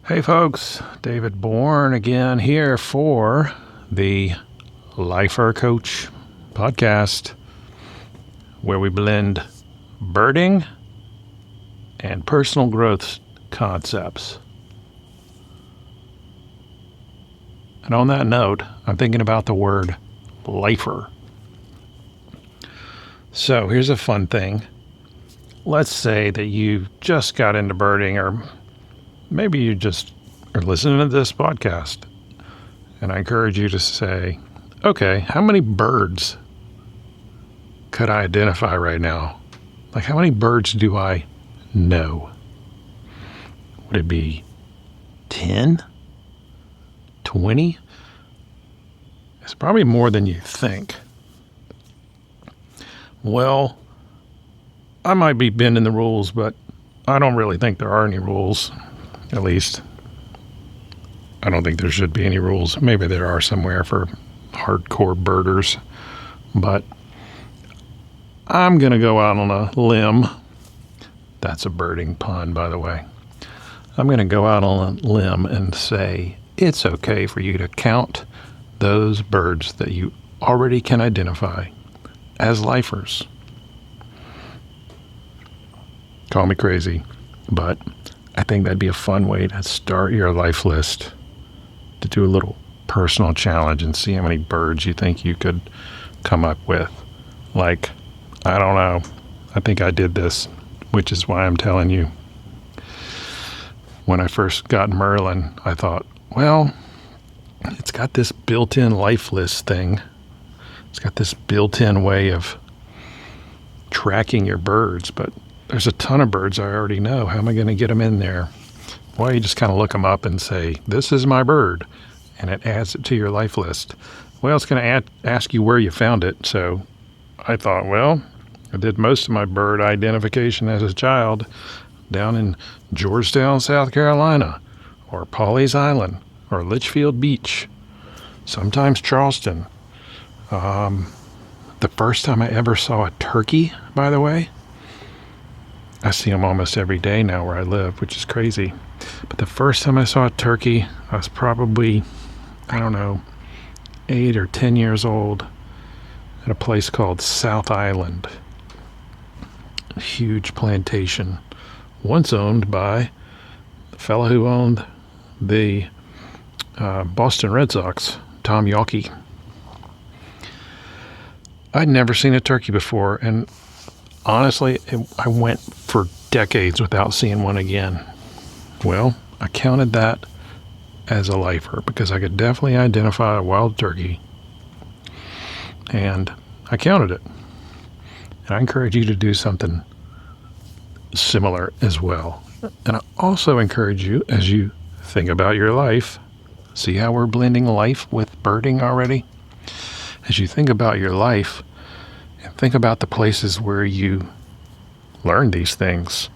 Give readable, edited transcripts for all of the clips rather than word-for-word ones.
Hey folks, David Bourne again here for the LiferCoach podcast, where we blend birding and personal growth concepts. And on that note, I'm thinking about the word lifer. So here's a fun thing. Let's say that you just got into birding, or maybe you just are listening to this podcast, and I encourage you to say, okay, how many birds could I identify right now? Like, how many birds do I know? Would it be 10? 20? It's probably more than you think. Well, I might be bending the rules, but I don't really think there are any rules. At least, I don't think there should be any rules. Maybe there are somewhere for hardcore birders, but I'm going to go out on a limb. That's a birding pun, by the way. I'm going to go out on a limb and say it's okay for you to count those birds that you already can identify as lifers. Call me crazy, but I think that'd be a fun way to start your life list, to do a little personal challenge and see how many birds you think you could come up with. Like, I don't know. I think I did this, which is why I'm telling you. When I first got Merlin, I thought, well, it's got this built-in life list thing. It's got this built-in way of tracking your birds, but there's a ton of birds I already know. How am I going to get them in there? Well, you just kind of look them up and say, this is my bird, and it adds it to your life list. Well, it's going to ask you where you found it. So I thought, well, I did most of my bird identification as a child down in Georgetown, South Carolina, or Pawleys Island, or Litchfield Beach, sometimes Charleston. The first time I ever saw a turkey, by the way, I see them almost every day now where I live, which is crazy. But the first time I saw a turkey, I was probably, 8 or 10 years old at a place called South Island. A huge plantation, once owned by the fellow who owned the Boston Red Sox, Tom Yawkey. I'd never seen a turkey before, and honestly, I went for decades without seeing one again. Well, I counted that as a lifer because I could definitely identify a wild turkey, and I counted it. And I encourage you to do something similar as well. And I also encourage you, as you think about your life, see how we're blending life with birding already? As you think about your life, and think about the places where you learned these things.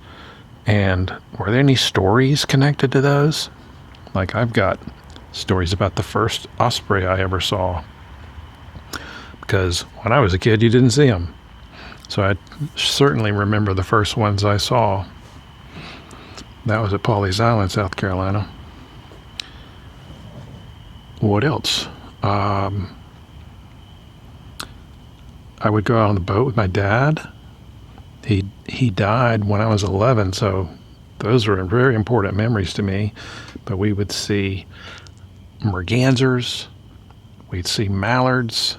And were there any stories connected to those? Like, I've got stories about the first osprey I ever saw. Because when I was a kid, you didn't see them. So I certainly remember the first ones I saw. That was at Pawleys Island, South Carolina. What else? I would go out on the boat with my dad. He died when I was 11, so those are very important memories to me. But we would see mergansers, we'd see mallards,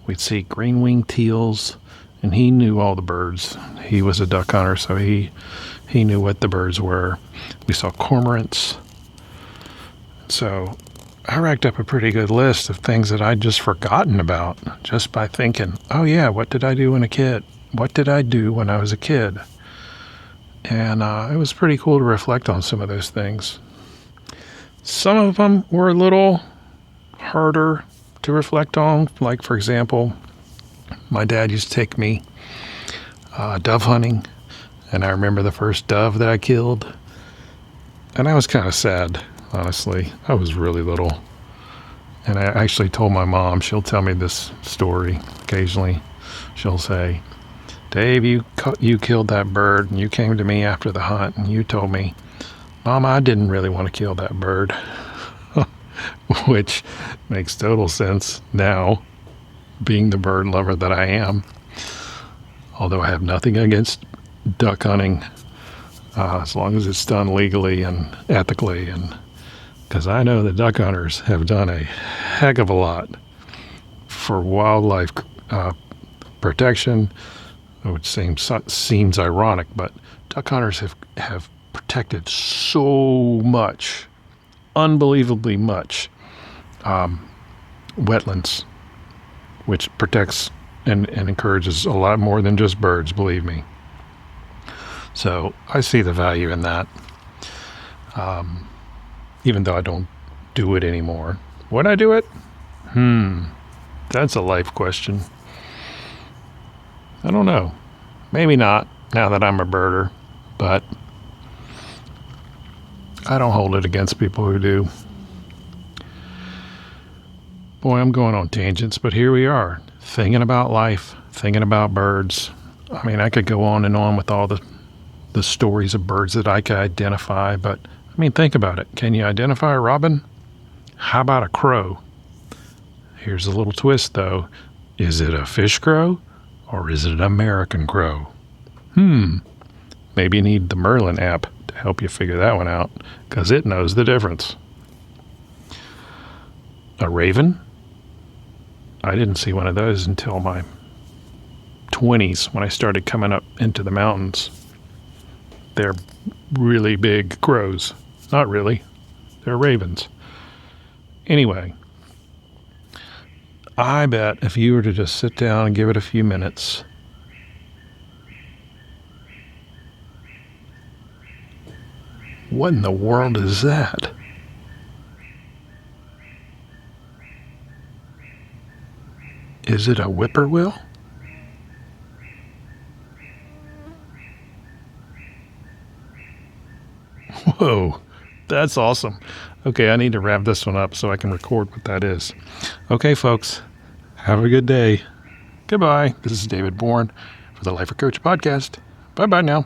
we'd see green-winged teals, and he knew all the birds. He was a duck hunter, so he knew what the birds were. We saw cormorants. So I racked up a pretty good list of things that I'd just forgotten about just by thinking, oh yeah, what did I do when a kid? What did I do when I was a kid? And it was pretty cool to reflect on some of those things. Some of them were a little harder to reflect on. Like, for example, my dad used to take me dove hunting, and I remember the first dove that I killed. And I was kind of sad, honestly. I was really little. And I actually told my mom, she'll tell me this story occasionally. She'll say, Dave, you killed that bird, and you came to me after the hunt, and you told me Mom, I didn't really want to kill that bird, which makes total sense now, being the bird lover that I am. Although I have nothing against duck hunting, as long as it's done legally and ethically, and because I know the duck hunters have done a heck of a lot for wildlife protection, which seems ironic, but duck hunters have protected so much, unbelievably much, wetlands, which protects and encourages a lot more than just birds, believe me. So I see the value in that, even though I don't do it anymore. Would I do it? That's a life question. I don't know. Maybe not, now that I'm a birder, but I don't hold it against people who do. Boy, I'm going on tangents, but here we are, thinking about life, thinking about birds. I mean, I could go on and on with all the stories of birds that I could identify, but I mean, think about it. Can you identify a robin? How about a crow? Here's a little twist, though. Is it a fish crow or is it an American crow? Maybe you need the Merlin app to help you figure that one out, because it knows the difference. A raven? I didn't see one of those until my 20s when I started coming up into the mountains. They're really big crows. Not really. They're ravens. Anyway, I bet if you were to just sit down and give it a few minutes, what in the world is that? Is it a whippoorwill? Whoa, that's awesome. Okay, I need to wrap this one up so I can record what that is. Okay, folks, have a good day. Goodbye. This is David Bourne for the Lifer Coach podcast. Bye-bye now.